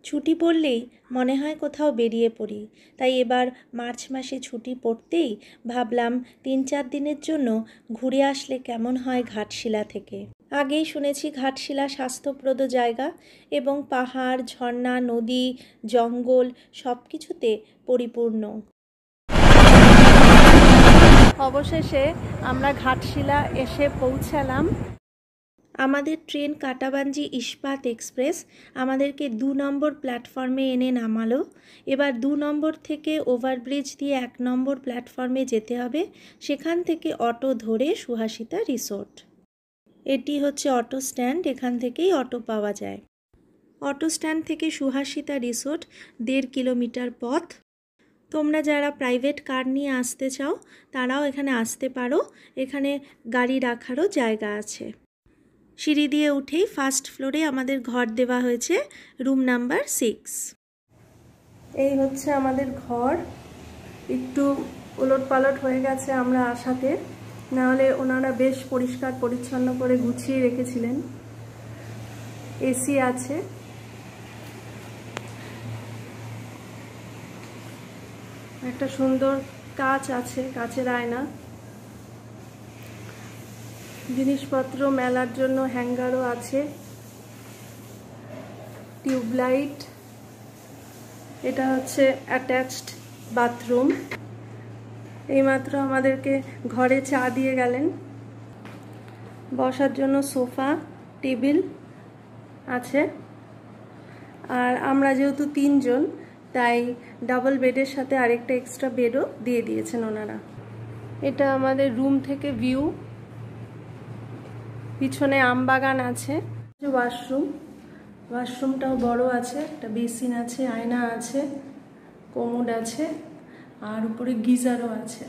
ছুটি পড়লেই মনে হয় কোথাও বেরিয়ে পড়ি। তাই এবার মার্চ মাসে ছুটি পড়তেই ভাবলাম 3-4 দিনের জন্য ঘুরে আসলে কেমন হয় ঘাটশিলা থেকে। আগেই শুনেছি ঘাটশিলা স্বাস্থ্যপ্রদ জায়গা এবং পাহাড়, ঝর্ণা, নদী, জঙ্গল সব কিছুতে পরিপূর্ণ। অবশেষে আমরা ঘাটশিলা এসে পৌঁছালাম। আমাদের ট্রেন কাটাবাঞ্জি ইস্পাত এক্সপ্রেস আমাদেরকে 2 নম্বর প্ল্যাটফর্মে এনে নামালো। এবার 2 নম্বর থেকে ওভারব্রিজ দিয়ে 1 নম্বর প্ল্যাটফর্মে যেতে হবে। সেখান থেকে অটো ধরে সুহাসিতা রিসোর্ট। এটি হচ্ছে অটো স্ট্যান্ড, এখান থেকেই অটো পাওয়া যায়। অটো স্ট্যান্ড থেকে সুহাসিতা রিসোর্ট 1.5 কিলোমিটার পথ। তোমরা যারা প্রাইভেট কার নিয়ে আসতে চাও তারাও এখানে আসতে পারো। এখানে গাড়ি রাখারও জায়গা আছে। সিঁড়ি দিয়ে উঠেই ফার্স্ট ফ্লোরে আমাদের ঘর দেওয়া হয়েছে, রুম নাম্বার 6। এই হচ্ছে আমাদের ঘর। একটু ওলটপালট হয়ে গেছে আমরা আসাতে, নাহলে ওনারা বেশ পরিষ্কার পরিচ্ছন্ন করে গুছিয়ে রেখেছিলেন। এসি আছে। একটা সুন্দর কাঁচ আছে, কাঁচের আয়না। জিনিসপত্র মেলার জন্য হ্যাঙ্গারও আছে। টিউবলাইট। এটা হচ্ছে অ্যাটাচড বাথরুম। এইমাত্র আমাদেরকে ঘরে চা দিয়ে গেলেন। বসার জন্য সোফা, টেবিল আছে। আর আমরা যেহেতু 3 জন, তাই ডাবল বেডের সাথে আরেকটা এক্সট্রা বেডও দিয়ে দিয়েছেন ওনারা। এটা আমাদের রুম থেকে ভিউ। পিছনে আমবাগান আছে। ওয়াশরুম, ওয়াশরুমটাও বড় আছে। একটা বেসিন আছে, আয়না আছে, কোমোড আছে, আর উপরে গিজারও আছে।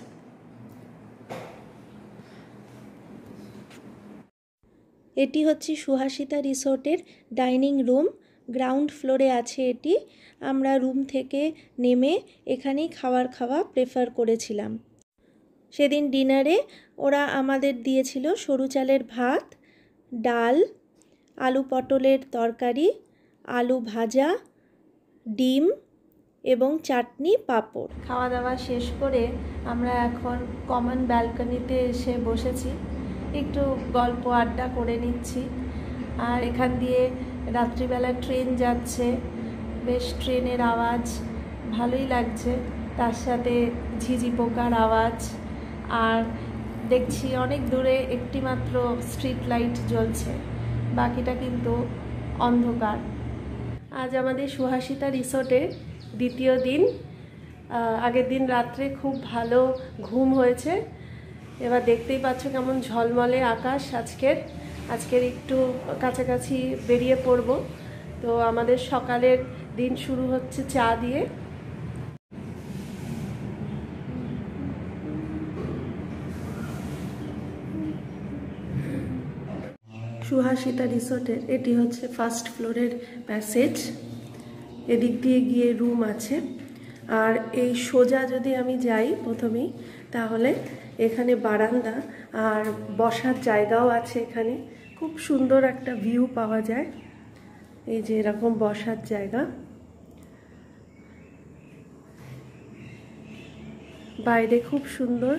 এটি হচ্ছে সুহাসিতা রিসোর্টের ডাইনিং রুম। গ্রাউন্ড ফ্লোরে আছে এটি। আমরা রুম থেকে নেমে এখানেই খাওয়া প্রেফার করেছিলাম। সেদিন ডিনারে ওরা আমাদের দিয়েছিল সরু চালের ভাত, ডাল, আলু পটলের তরকারি, আলু ভাজা, ডিম এবং চাটনি, পাঁপড়। খাওয়া দাওয়া শেষ করে আমরা এখন কমন ব্যালকনিতে এসে বসেছি। একটু গল্প আড্ডা করে নিচ্ছি। আর এখান দিয়ে রাত্রিবেলা ট্রেন যাচ্ছে, বেশ ট্রেনের আওয়াজ ভালোই লাগছে। তার সাথে ঝিঝি পোকার আওয়াজ। আর দেখছি অনেক দূরে একটি মাত্র স্ট্রিট লাইট জ্বলছে, বাকিটা কিন্তু অন্ধকার। আজ আমাদের সুহাসিতা রিসোর্টে দ্বিতীয় দিন। আগের দিন রাত্রে খুব ভালো ঘুম হয়েছে। এবার দেখতেই পাচ্ছ কেমন ঝলমলে আকাশ আজকের একটু কাছাকাছি বেরিয়ে পড়ব। তো আমাদের সকালের দিন শুরু হচ্ছে চা দিয়ে। সুহাসিতা রিসোর্টের এটি হচ্ছে ফার্স্ট ফ্লোরের প্যাসেজ। এদিক দিয়ে গিয়ে রুম আছে। আর এই সোজা যদি আমি যাই প্রথমেই, তাহলে এখানে বারান্দা আর বসার জায়গাও আছে। এখানে খুব সুন্দর একটা ভিউ পাওয়া যায়। এই যে এরকম বসার জায়গা। বাইরে খুব সুন্দর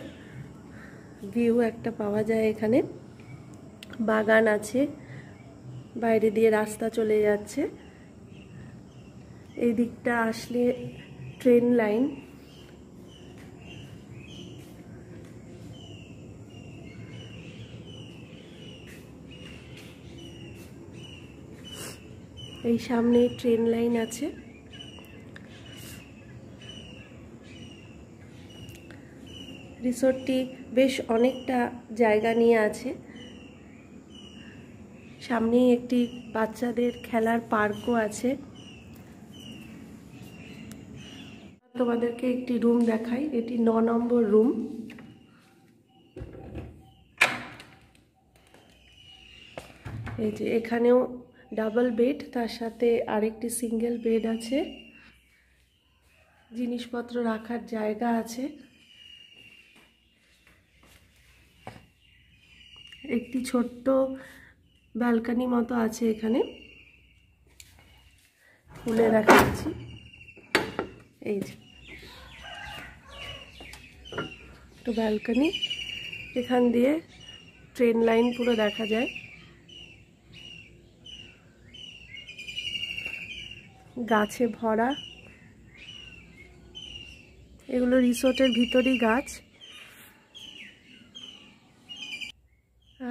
ভিউ একটা পাওয়া যায়। এখানে বাগান আছে, বাইরে দিয়ে রাস্তা চলে যাচ্ছে। এই দিকটা আসলে ট্রেন লাইন। এই সামনে ট্রেন লাইন আছে। রিসোর্টটি বেশ অনেকটা জায়গা নিয়ে আছে। সামনেই একটি বাচ্চাদের খেলার পার্কও আছে। তোমাদেরকে একটি রুম দেখাই। এটি 9 নম্বর রুম। এই যে এখানেও ডাবল বেড, তার সাথে আরেকটি সিঙ্গেল বেড আছে। জিনিসপত্র রাখার জায়গা আছে। একটি ছোট্ট ব্যালকনি মতো আছে এখানে। খুলে দেখাচ্ছি। এই যে একটু ব্যালকনি, এখান দিয়ে ট্রেন লাইন পুরো দেখা যায়। গাছে ভরা, এগুলো রিসোর্টের ভিতরেই গাছ।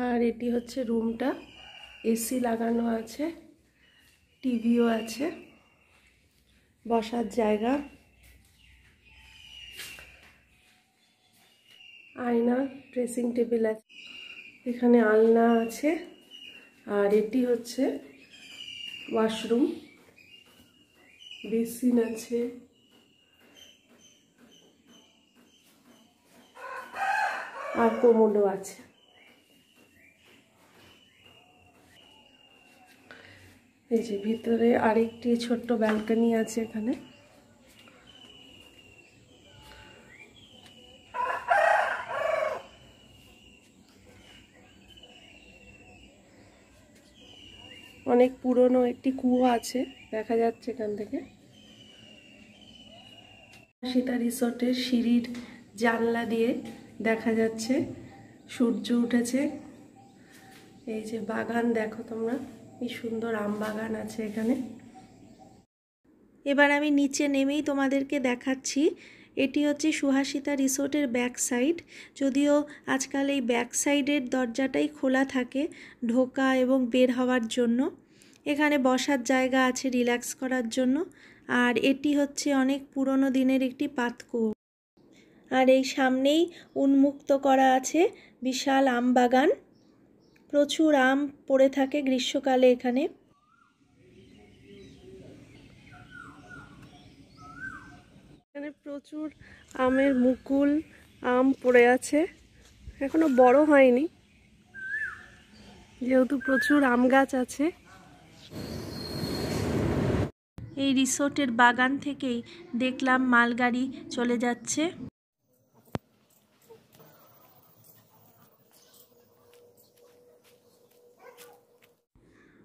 আর এটি হচ্ছে রুমটা, এসি লাগানো আছে, টিভিও আছে, বসার জায়গা, আয়না, ড্রেসিং টেবিল আছে, এখানে আলনা আছে। আর এটি হচ্ছে ওয়াশরুম, বেসিন আছে, আর কোমোডও আছে। এই যে ভিতরে আরেকটি ছোট্ট ব্যালকনি আছে এখানে। অনেক পুরনো একটি কুয়ো আছে, দেখা যাচ্ছে এখান থেকে। সীতা রিসোর্টের সিঁড়ির জানলা দিয়ে দেখা যাচ্ছে সূর্য উঠেছে। এই যে বাগান দেখো তোমরা, কি সুন্দর আম বাগান আছে এখানে। এবার আমি নিচে নেমেই তোমাদেরকে দেখাচ্ছি। এটি হচ্ছে সুহাসিতা রিসোর্টের ব্যাক সাইড। যদিও আজকাল এই ব্যাক সাইডের দরজাটাই খোলা থাকে ঢোকা এবং বের হওয়ার জন্য। এখানে বসার জায়গা আছে রিল্যাক্স করার জন্য। আর এটি হচ্ছে অনেক পুরনো দিনের একটি পাতকুয়ো। আর এই সামনেই উন্মুক্ত করা আছে বিশাল আম বাগান। প্রচুর আম পড়ে থাকে গ্রীষ্মকালে এখানে। এখানে প্রচুর আমের মুকুল, আম পড়ে আছে, এখনো বড় হয়নি যেহেতু প্রচুর আম গাছ আছে। এই রিসোর্টের বাগান থেকেই দেখলাম মালগাড়ি চলে যাচ্ছে।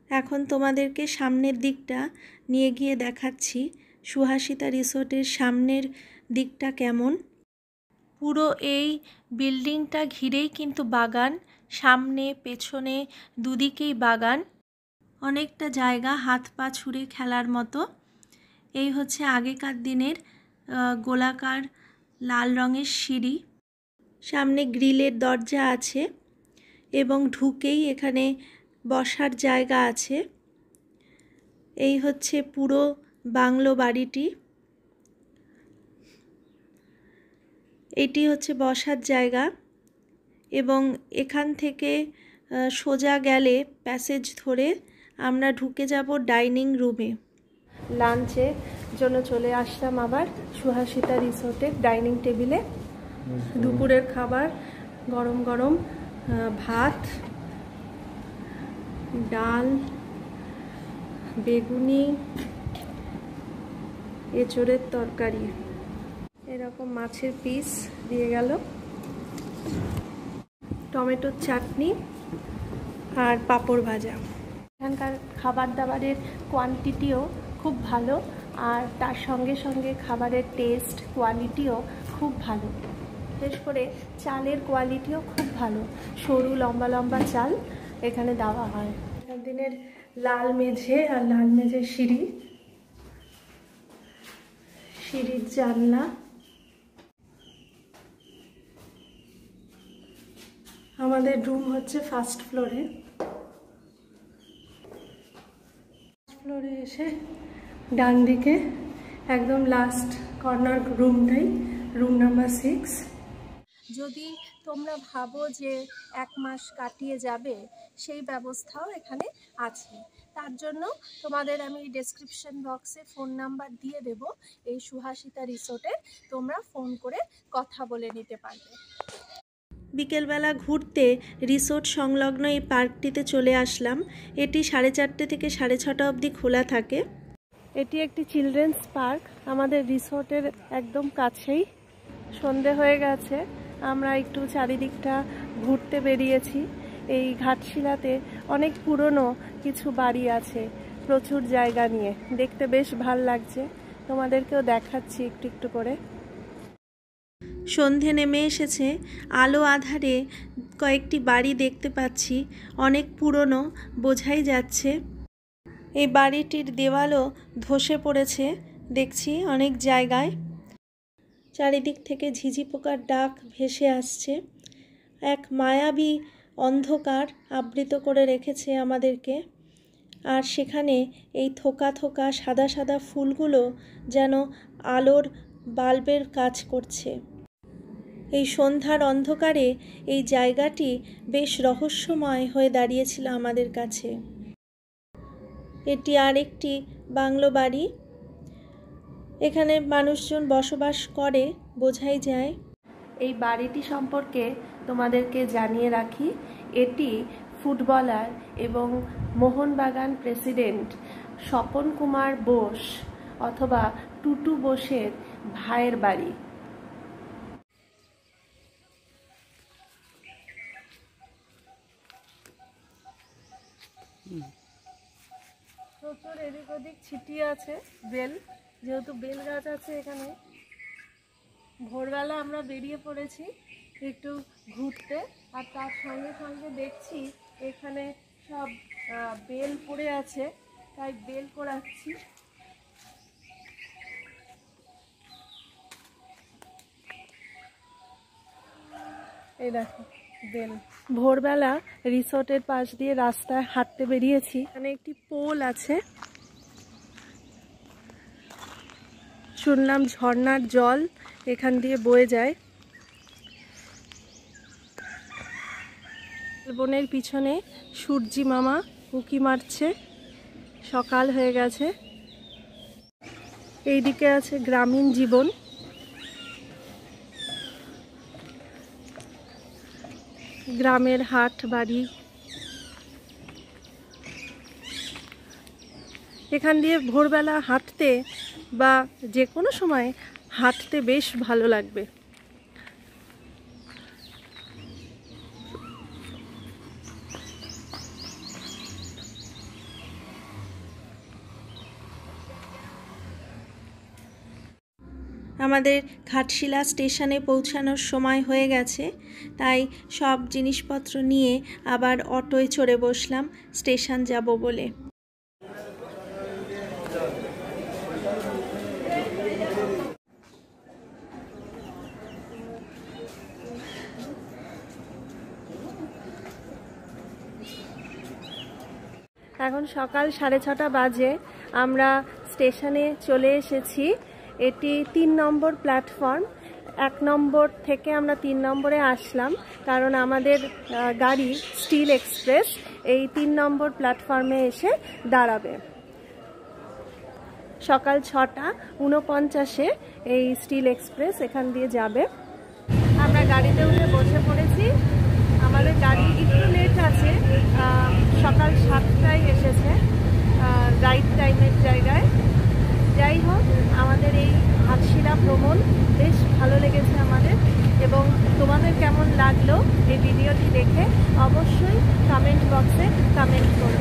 এখন তোমাদেরকে সামনের দিকটা নিয়ে গিয়ে দেখাচ্ছি সুহাসিতা রিসোর্টের সামনের দিকটা কেমন। পুরো এই বিল্ডিংটা ঘিরেই কিন্তু বাগান, সামনে পেছনে দুদিকেই বাগান। অনেকটা জায়গা হাত পা ছুঁড়ে খেলার মতো। এই হচ্ছে আগেকার দিনের গোলাকার লাল রঙের সিঁড়ি। সামনে গ্রিলের দরজা আছে এবং ঢুকেই এখানে বসার জায়গা আছে। এই হচ্ছে পুরো বাংলো বাড়িটি। এটি হচ্ছে বসার জায়গা এবং এখান থেকে সোজা গেলে প্যাসেজ ধরে আমরা ঢুকে যাব ডাইনিং রুমে। লাঞ্চের জন্য চলে আসলাম আবার সুহাসিতা রিসোর্টের ডাইনিং টেবিলে। দুপুরের খাবার গরম গরম ভাত, ডাল, বেগুনি, এঁচোড়ের তরকারি, এরকম মাছের পিস দিয়ে গেল, টমেটোর চাটনি আর পাঁপড় ভাজা। এখানকার খাবার দাবারের কোয়ান্টিটিও খুব ভালো আর তার সঙ্গে সঙ্গে খাবারের টেস্ট কোয়ালিটিও খুব ভালো। বিশেষ করে চালের কোয়ালিটিও খুব ভালো, সরু লম্বা লম্বা চাল এখানে দেওয়া হয়। এখান দিনের লাল মেঝে আর লাল মেঝের সিঁড়ি, সিঁড়ির জানলা। আমাদের রুম হচ্ছে ফার্স্ট ফ্লোরে। ফ্লোরে এসে ডান দিকে একদম লাস্ট কর্নার রুমটাই রুম নাম্বার 6। যদি তোমরা ভাবো যে 1 মাস কাটিয়ে যাবে, সেই ব্যবস্থাও এখানে আছে। তার জন্য তোমাদের আমি ডেসক্রিপশন বক্সে ফোন নাম্বার দিয়ে দেব এই সুহাসিতা রিসোর্টে, তোমরা ফোন করে কথা বলে নিতে পারবে। বিকেলবেলা ঘুরতে রিসোর্ট সংলগ্ন এই পার্কটিতে চলে আসলাম। এটি 4:30 থেকে 6:30 অবধি খোলা থাকে। এটি একটি চিলড্রেন্স পার্ক আমাদের রিসোর্টের একদম কাছেই। সন্ধে হয়ে গেছে, আমরা একটু চারিদিকটা ঘুরতে বেরিয়েছি। এই ঘাটশিলাতে অনেক পুরনো কিছু বাড়ি আছে, প্রচুর জায়গা নিয়ে, দেখতে বেশ ভাল লাগছে। তোমাদেরকেও দেখাচ্ছি একটু একটু করে। সন্ধে নেমে এসেছে, আলো আধারে কয়েকটি বাড়ি দেখতে পাচ্ছি, অনেক পুরনো বোঝাই যাচ্ছে। এই বাড়িটির দেওয়ালও ধসে পড়েছে দেখছি অনেক জায়গায়। চারিদিক থেকে ঝিঝি পোকার ডাক ভেসে আসছে। এক মায়াবী অন্ধকার আবৃত করে রেখেছে আমাদেরকে। আর সেখানে এই থোকা থোকা সাদা সাদা ফুলগুলো যেন আলোর বাল্বের কাজ করছে। এই সন্ধ্যার অন্ধকারে এই জায়গাটি বেশ রহস্যময় হয়ে দাঁড়িয়েছিল আমাদের কাছে। এটি আরেকটি বাংলো বাড়ি, এখানে মানুষজন বসবাস করে বোঝাই যায়। এই বাড়িটি সম্পর্কে তোমাদেরকে জানিয়ে রাখি, এটি ফুটবলার এবং মোহনবাগান প্রেসিডেন্ট স্বপন কুমার বোস অথবা টুটু বোসের ভাইয়ের বাড়ি। প্রচুর এদিক ওদিক ছিটিয়ে আছে বেল, যেহেতু বেল গাছ আছে এখানে। ভোরবেলা আমরা বেরিয়ে পড়েছি একটু ঘুরতে, আর তার সঙ্গে সঙ্গে দেখছি এখানে সব বেল পড়ে আছে, তাই বেল কোড়াচ্ছি। এই দেখো বেল। ভোরবেলা রিসোর্টের পাশ দিয়ে রাস্তায় হাঁটতে বেরিয়েছি, এখানে একটি পোল আছে, শুনলাম ঝর্ণার জল এখান দিয়ে বয়ে যায়। বনের পিছনে সূর্যি মামা উঁকি মারছে, সকাল হয়ে গেছে। এইদিকে আছে গ্রামীণ জীবন, গ্রামের হাট বাড়ি। এখান দিয়ে ভোরবেলা হাঁটতে বা যে কোনো সময় হাঁটতে বেশ ভালো লাগবে। আমাদের ঘাটশিলা স্টেশনে পৌঁছানোর সময় হয়ে গেছে, তাই সব জিনিসপত্র নিয়ে আবার অটোয় চড়ে বসলাম স্টেশন যাব বলে। এখন সকাল 6:30 বাজে, আমরা স্টেশনে চলে এসেছি। এটি 3 নম্বর প্ল্যাটফর্ম। 1 নম্বর থেকে আমরা 3 নম্বরে আসলাম, কারণ আমাদের গাড়ি স্টিল এক্সপ্রেস এই 3 নম্বর প্ল্যাটফর্মে এসে দাঁড়াবে। সকাল 6:49 এই স্টিল এক্সপ্রেস এখান দিয়ে যাবে। আমরা গাড়িতে উঠে বসে পড়েছি। আমাদের গাড়ি একটু লেট আছে, সকাল 7টায় এসেছে, রাইট টাইমের জায়গায়। যাই হোক, আমাদের এই ঘাটশিলা ভ্রমণ বেশ ভালো লেগেছে আমাদের, এবং তোমাদের কেমন লাগলো এই ভিডিওটি দেখে অবশ্যই কমেন্ট বক্সে কমেন্ট করো।